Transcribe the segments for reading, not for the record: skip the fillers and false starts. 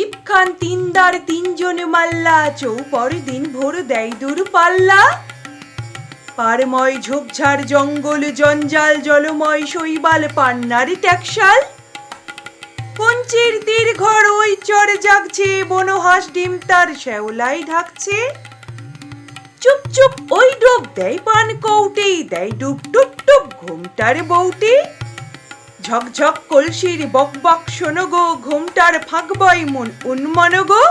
চিপখান তিনদার তিনজন মাল্লা, চৌপর দিন ভোর দেয় দূর পাল্লা। পারময় ঝোপঝাড় জঙ্গল জঞ্জাল, জলময় শৈবাল পান্নার ট্যাকশাল। কঞ্চির তীর ঘর ওই চর জাগছে, বনহাঁস ডিম তার শ্যাওলাই ঢাকছে। চুপ চুপ ওই ডোব দেয় পান কৌটে, দেয় ডুব টুপ টুপ ঘুমটার বউটি। ঝকঝক কলসির বক বক শোনো গো, ঘুমটার ফাঁক বয় মন উন্মন গো।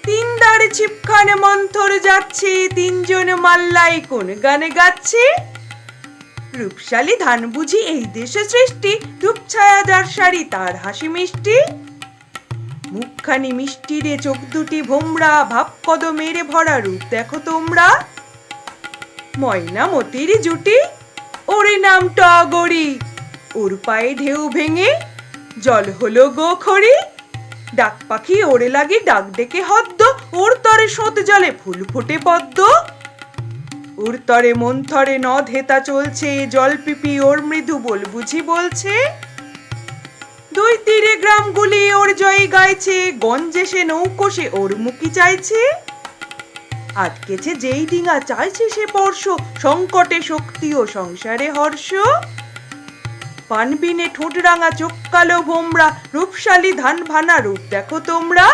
তিনদার ছিপখান মন্থর যাচ্ছে, তিনজন মাল্লাই কোন গানে গাচ্ছে। রূপশালী ধান বুঝি এই দেশে সৃষ্টি, রূপছায়াদার শাড়ি তার হাসি মিষ্টি। মুখখানি মিষ্টি রে চোখ দুটি ভোমরা, ভাব কদমের ভরা রূপ দেখো তোমরা। ময়না মতির জুটি, ওরে নাম টগরি, ওর পায়ে ঢেউ ভেঙে জল হলো গো খড়ি। ডাক পাখি ওরে লাগে ডাক ডেকে হদ্দ, ওর তরে সোত জলে ফুল ফুটে পদ্ম। ওর তরে মন থরে নদ হেতা চলছে, জল পিপি ওর মৃদু বল বুঝি বলছে। দুই তীরে গ্রামগুলি ওর জয় গাইছে, গঞ্জে সে নৌকো সে ওর মুখি চাইছে। আটকেছে যেই ডিঙা চাইছে সে পর্শ, সংকটে শক্তি ও সংসারে হর্ষ। পানবিনে ঠোঁট রাঙা চোখ কালো ভোমরা, রূপশালী ধান ভানা রূপ দেখো তোমরা।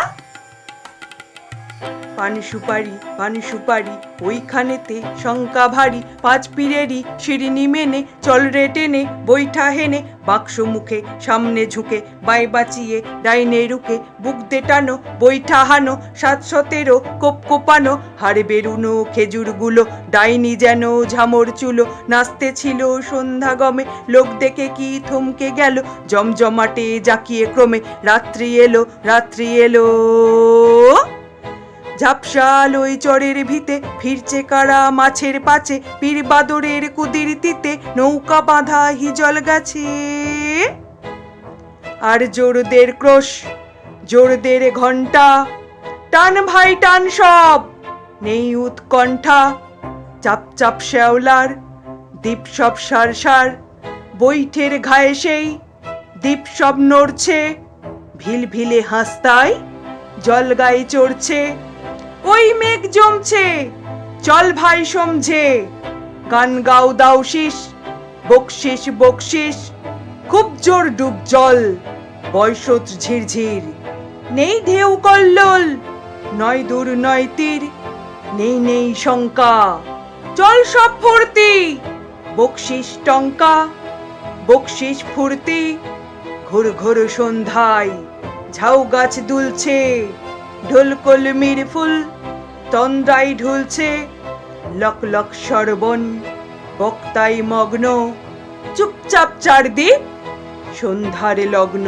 পান সুপারি ওইখানেতে শঙ্কা ভারী, পাঁচ পীরেরই শিরিনি মেনে চল রে টেনে। বৈঠা হেনে বাক্স মুখে সামনে ঝুঁকে, বাই বাঁচিয়ে ডাইনে রুকে বুক দে টানো। বৈঠা হানো 717 কোপ কোপানো, হাড়ে বেরুনো খেজুর গুলো ডাইনি যেন ঝামর চুলো। নাচতে ছিল সন্ধ্যা গমে, লোক দেখে কি থমকে গেল। জমজমাটে জাকিয়ে ক্রমে রাত্রি এলো। ঝাপসাল ওই চরের ভিতে ফিরছে কারা মাছের পাচে, পীর বাদরের কুদির তিতে নৌকা বাঁধা হিজল গেছে। আর জোরদের ক্রোশ জোরদের ঘণ্টা, টান ভাই টান সব নেই উৎকণ্ঠা। চাপ চাপ শ্যাওলার দ্বীপ সব সার বৈঠের ঘায়ে সেই দ্বীপ সব নড়ছে। ভিল ভিলে হাসতায় জল গায়ে চড়ছে, ওই মেঘ জমছে চল ভাই সমঝে। গান গাও দাও শীষ বকশিস, খুব জোর ডুব জল বয়সত ঝিরঝির। নেই ঢেউ কল্লোল, নয় দূর নয় তীর, নেই শঙ্কা, চল সব ফুর্তি। বকশিস টঙ্কা বকশিস ফুর্তি, ঘোর ঘোর সন্ধ্যায় ঝাউ গাছ দুলছে। ঢোল কলমির ফুল তন্দ্রায় ঢুলছে, লক লক সর্বণ বক্তায় মগ্ন। চুপচাপ চারদিক সন্ধ্যার লগ্ন,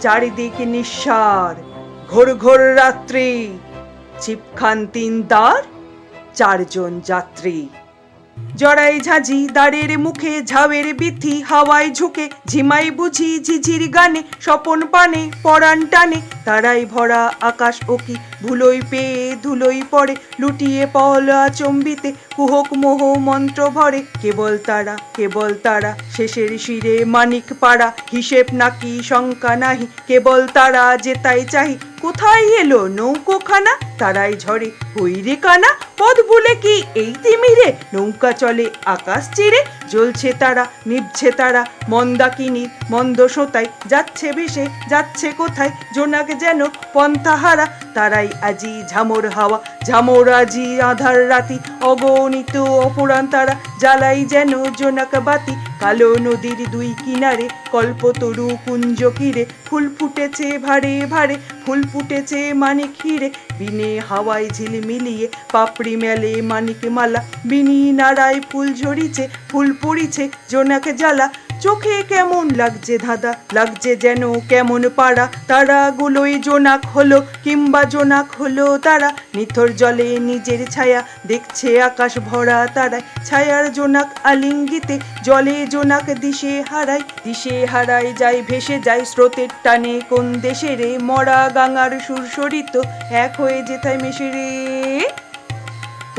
চারিদিক নিঃসার ঘোর ঘোর রাত্রি। ছিপখান তিনদার চারজন যাত্রী। জড়াই ঝাঁঝি দাঁড়ের মুখে ঝাউয়ের বিথি হাওয়ায় ঝুঁকে। ঝিমাই বুঝি ঝিঝির গানে স্বপন পানে পরাণ টানে। তারাই ভরা আকাশ ওকি ভুলোই পেয়ে ধুলোই পড়ে। লুটিয়ে পলা চম্বিতে কুহক মোহ মন্ত্র ভরে। কেবল তারা শেষের শিরে মানিক পাড়া। হিসেব নাকি শঙ্কা নাহি, কেবল তারা যেতাই চাহি। কোথায় এলো নৌকোখানা, তারাই ঝরে হইরে কানা। পথ ভুলে কি এই তিমিরে, নৌকা চলে আকাশ চিরে। জ্বলছে তারা নিভছে তারা, মন্দাকিনী মন্দ সোতায়। যাচ্ছে ভেসে যাচ্ছে কোথায়, জোনাক যেন পন্থাহারা। তারাই আজি ঝামর হাওয়া, ঝামর আজি আধার রাতি। অগণিত অপরাণ তারা, জ্বালাই যেন জোনাক বাতি। কালো নদীর দুই কিনারে কল্পতরু কুঞ্জ কিরে। ফুল ফুটেছে ভারে ভারে, ফুল ফুটেছে মানিক হিরে। বিনে হাওয়ায় ঝিলমিলিয়ে পাপড়ি মেলে মানিক মালা। বিনি নাড়ায় ফুল ঝরিছে, ফুল পড়িছে জোনাক জ্বালা। চোখে কেমন লাগছে ধাঁধা, লাগছে যেন কেমন পাড়া। তারাগুলোই জোনাক হলো কিংবা জোনাক হলো তারা। নিথর জলে নিজের ছায়া দেখছে আকাশ ভরা তারায়। ছায়ার জোনাক আলিঙ্গিতে জলে জোনাক দিশে হারায় যায় ভেসে যায় স্রোতের টানে। কোন দেশে রে মরা গাঙার সুরসরিত এক হয়ে যেথায় মেশে রে।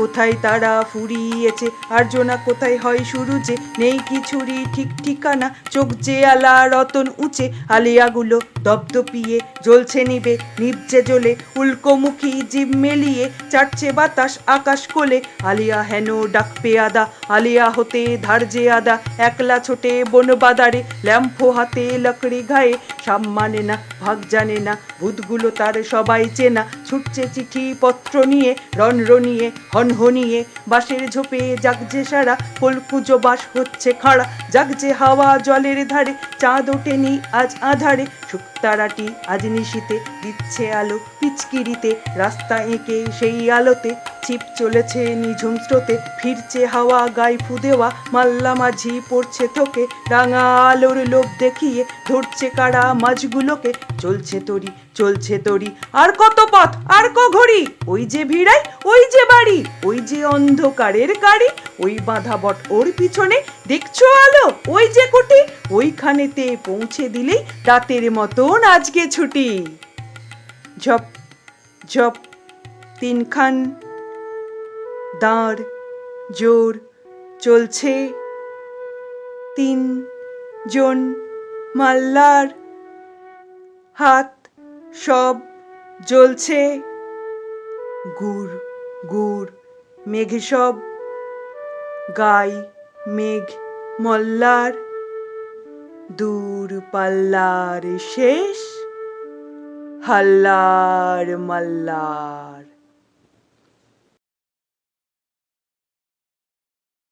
কোথায় তারা ফুরিয়েছে আর জোনাক কোথায় হয় শুরু যে। নেই কিছুরই ঠিক ঠিকানা, চোখ যে আলা রতন উঁচে। আলিয়াগুলো দপদপিয়ে জ্বলছে নিবে, নিভছে জ্বলে, উল্কোমুখী জিভ মেলিয়ে চাটছে বাতাস আকাশ কোলে। আলিয়া হেন ডাক পেয়াদা, আলিয়া হতে ধারজে আদা, একলা ছোটে বন বাদারে, ল্যাম্ফো হাতে লকড়ি ঘায়ে। সাম মানে না, ভাগ জানে না, ভূতগুলো তার সবাই চেনা। ছুটছে চিঠি পত্র নিয়ে, রনরনিয়ে হনহনিয়ে, বাঁশের ঝোপে জাগছে সারা, কলকুজো বাস হচ্ছে খাড়া। জাগছে হাওয়া জলের ধারে, চাঁদ ওঠেনি আজ আধারে, শুকতারাটি আজ নিশীতে দিচ্ছে আলো পিচকিরিতে। রাস্তা এঁকে সেই আলোতে ছিপ চলেছে নিঝুম স্রোতে, ফিরছে হাওয়া গায়ে ফু দেওয়া, মাল্লা মাঝি পড়ছে থোকে। রাঙা আলোর লোভ দেখিয়ে ধরছে কারা মাছগুলোকে। চলছে তরি চলছে তরি, আর কত পথ আর ক ঘড়ি, ওই যে ভিড়াই ওই যে বাড়ি, ওই যে অন্ধকারের গাড়ি, ওই বাঁধা বট ওর পিছনে, দেখছো আলো ওই যে কুটি, ওইখানেতে পৌঁছে দিলেই রাতের মতন আজকে ছুটি। ঝপ ঝপ তিনখান দাঁড় জোর চলছে, 3 জন মাল্লার হাত সব জ্বলছে। গুড় গুড় মেঘ সব, গায়ে মেঘ মল্লার, দূর পাল্লার শেষ হাল্লার মাল্লার।